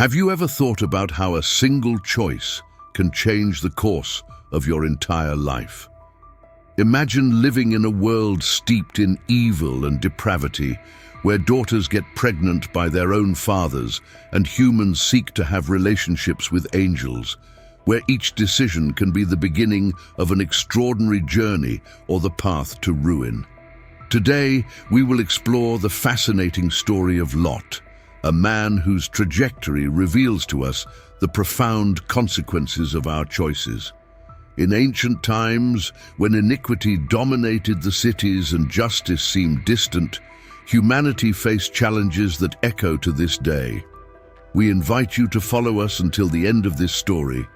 Have you ever thought about how a single choice can change the course of your entire life? Imagine living in a world steeped in evil and depravity, where daughters get pregnant by their own fathers and humans seek to have relationships with angels, where each decision can be the beginning of an extraordinary journey or the path to ruin. Today, we will explore the fascinating story of Lot, a man whose trajectory reveals to us the profound consequences of our choices. In ancient times, when iniquity dominated the cities and justice seemed distant, humanity faced challenges that echo to this day. We invite you to follow us until the end of this story,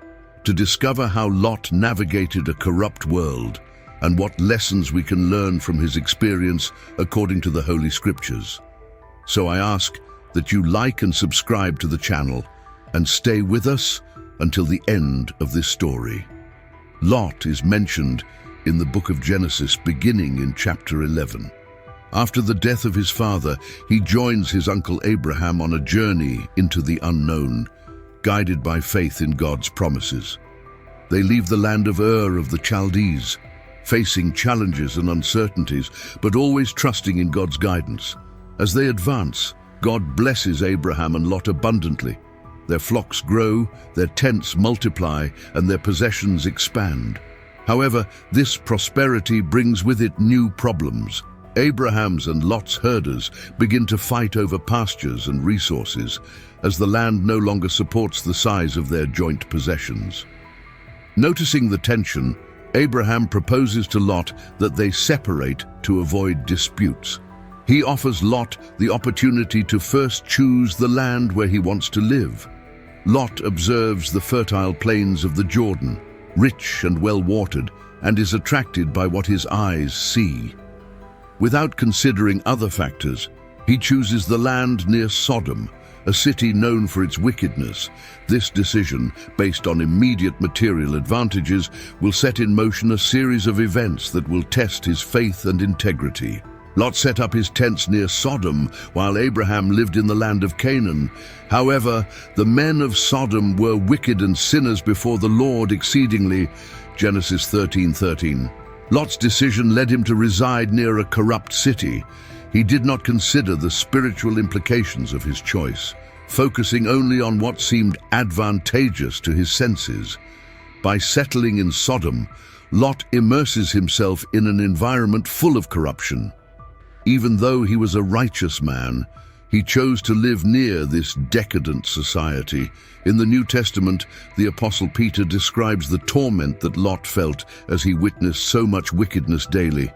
to discover how Lot navigated a corrupt world and what lessons we can learn from his experience according to the Holy Scriptures. So I ask that you like and subscribe to the channel and stay with us until the end of this story. Lot is mentioned in the book of Genesis, beginning in chapter 11. After the death of his father, he joins his uncle Abraham on a journey into the unknown, guided by faith in God's promises. They leave the land of Ur of the Chaldees, facing challenges and uncertainties, but always trusting in God's guidance. As they advance, God blesses Abraham and Lot abundantly. Their flocks grow, their tents multiply, and their possessions expand. However, this prosperity brings with it new problems. Abraham's and Lot's herders begin to fight over pastures and resources, as the land no longer supports the size of their joint possessions. Noticing the tension, Abraham proposes to Lot that they separate to avoid disputes. He offers Lot the opportunity to first choose the land where he wants to live. Lot observes the fertile plains of the Jordan, rich and well-watered, and is attracted by what his eyes see. Without considering other factors, he chooses the land near Sodom, a city known for its wickedness. This decision, based on immediate material advantages, will set in motion a series of events that will test his faith and integrity. Lot set up his tents near Sodom, while Abraham lived in the land of Canaan. However, the men of Sodom were wicked and sinners before the Lord exceedingly. Genesis 13:13. Lot's decision led him to reside near a corrupt city. He did not consider the spiritual implications of his choice, focusing only on what seemed advantageous to his senses. By settling in Sodom, Lot immerses himself in an environment full of corruption. Even though he was a righteous man, he chose to live near this decadent society. In the New Testament, the Apostle Peter describes the torment that Lot felt as he witnessed so much wickedness daily.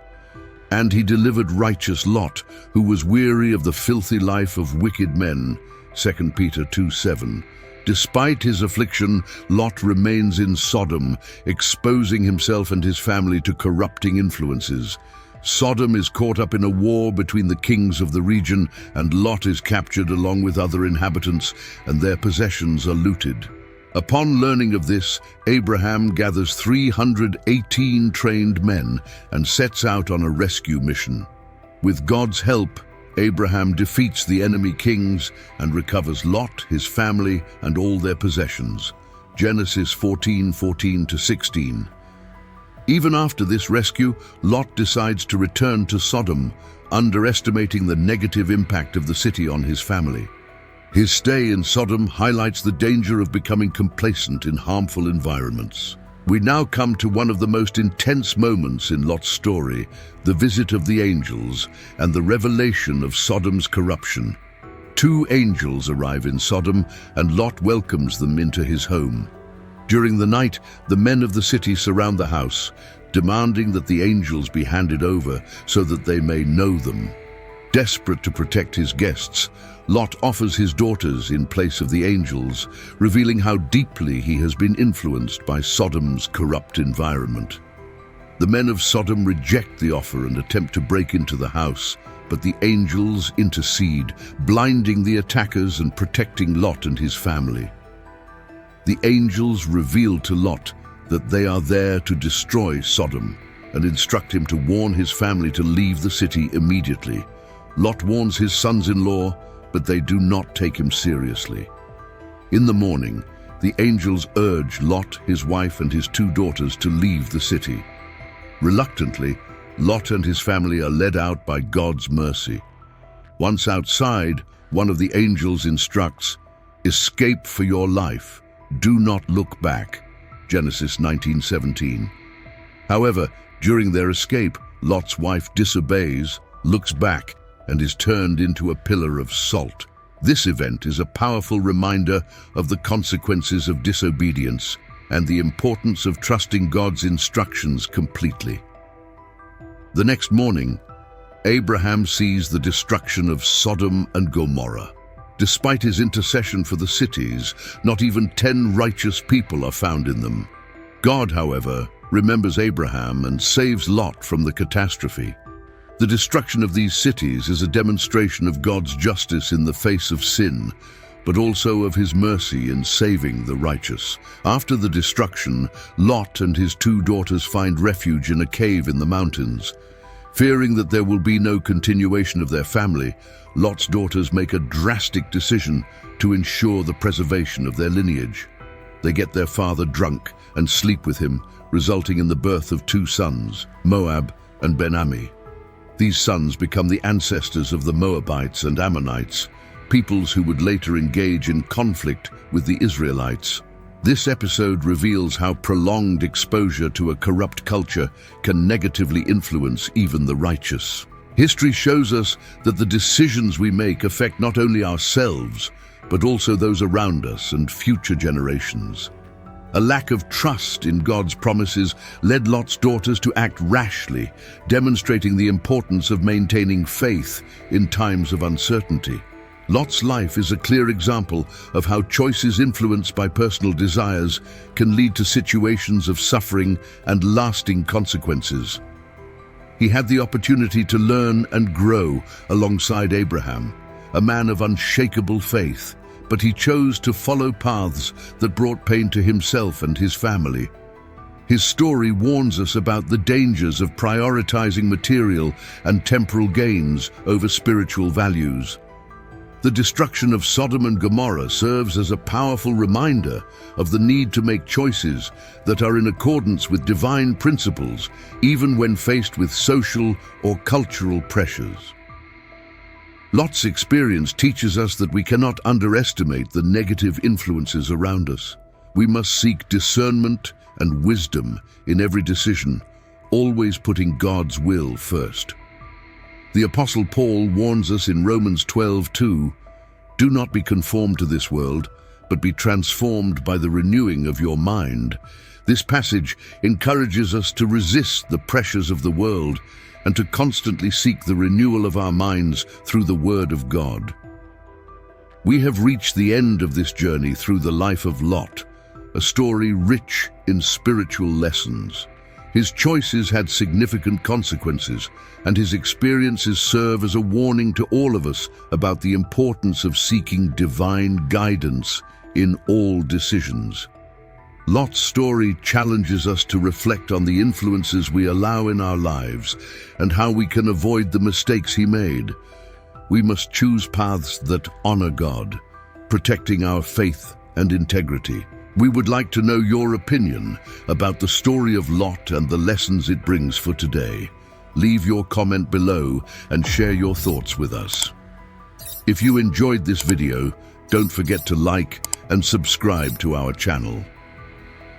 And he delivered righteous Lot, who was weary of the filthy life of wicked men. 2 Peter 2:7. Despite his affliction, Lot remains in Sodom, exposing himself and his family to corrupting influences. Sodom is caught up in a war between the kings of the region, and Lot is captured along with other inhabitants, and their possessions are looted. Upon learning of this, Abraham gathers 318 trained men and sets out on a rescue mission. With God's help, Abraham defeats the enemy kings and recovers Lot, his family, and all their possessions. Genesis 14:14-16. Even after this rescue, Lot decides to return to Sodom, underestimating the negative impact of the city on his family. His stay in Sodom highlights the danger of becoming complacent in harmful environments. We now come to one of the most intense moments in Lot's story, the visit of the angels and the revelation of Sodom's corruption. Two angels arrive in Sodom, and Lot welcomes them into his home. During the night, the men of the city surround the house, demanding that the angels be handed over so that they may know them. Desperate to protect his guests, Lot offers his daughters in place of the angels, revealing how deeply he has been influenced by Sodom's corrupt environment. The men of Sodom reject the offer and attempt to break into the house, but the angels intercede, blinding the attackers and protecting Lot and his family. The angels reveal to Lot that they are there to destroy Sodom and instruct him to warn his family to leave the city immediately. Lot warns his sons-in-law, but they do not take him seriously. In the morning, the angels urge Lot, his wife, and his 2 daughters to leave the city. Reluctantly, Lot and his family are led out by God's mercy. Once outside, one of the angels instructs, "Escape for your life. Do not look back." Genesis 19:17. However, during their escape, Lot's wife disobeys, looks back, and is turned into a pillar of salt. This event is a powerful reminder of the consequences of disobedience and the importance of trusting God's instructions completely. The next morning, Abraham sees the destruction of Sodom and Gomorrah. Despite his intercession for the cities, not even 10 righteous people are found in them. God, however, remembers Abraham and saves Lot from the catastrophe. The destruction of these cities is a demonstration of God's justice in the face of sin, but also of his mercy in saving the righteous. After the destruction, Lot and his 2 daughters find refuge in a cave in the mountains. Fearing that there will be no continuation of their family, Lot's daughters make a drastic decision to ensure the preservation of their lineage. They get their father drunk and sleep with him, resulting in the birth of 2 sons, Moab and Ben-Ammi. These sons become the ancestors of the Moabites and Ammonites, peoples who would later engage in conflict with the Israelites. This episode reveals how prolonged exposure to a corrupt culture can negatively influence even the righteous. History shows us that the decisions we make affect not only ourselves, but also those around us and future generations. A lack of trust in God's promises led Lot's daughters to act rashly, demonstrating the importance of maintaining faith in times of uncertainty. Lot's life is a clear example of how choices influenced by personal desires can lead to situations of suffering and lasting consequences. He had the opportunity to learn and grow alongside Abraham, a man of unshakable faith, but he chose to follow paths that brought pain to himself and his family. His story warns us about the dangers of prioritizing material and temporal gains over spiritual values. The destruction of Sodom and Gomorrah serves as a powerful reminder of the need to make choices that are in accordance with divine principles, even when faced with social or cultural pressures. Lot's experience teaches us that we cannot underestimate the negative influences around us. We must seek discernment and wisdom in every decision, always putting God's will first. The Apostle Paul warns us in Romans 12:2, "Do not be conformed to this world, but be transformed by the renewing of your mind." This passage encourages us to resist the pressures of the world and to constantly seek the renewal of our minds through the Word of God. We have reached the end of this journey through the life of Lot, a story rich in spiritual lessons. His choices had significant consequences, and his experiences serve as a warning to all of us about the importance of seeking divine guidance in all decisions. Lot's story challenges us to reflect on the influences we allow in our lives and how we can avoid the mistakes he made. We must choose paths that honor God, protecting our faith and integrity. We would like to know your opinion about the story of Lot and the lessons it brings for today. Leave your comment below and share your thoughts with us. If you enjoyed this video, don't forget to like and subscribe to our channel.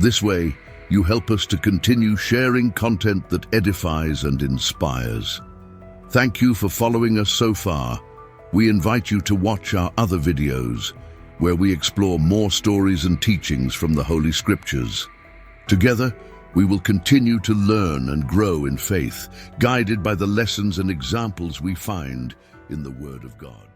This way, you help us to continue sharing content that edifies and inspires. Thank you for following us so far. We invite you to watch our other videos, where we explore more stories and teachings from the Holy Scriptures. Together, we will continue to learn and grow in faith, guided by the lessons and examples we find in the Word of God.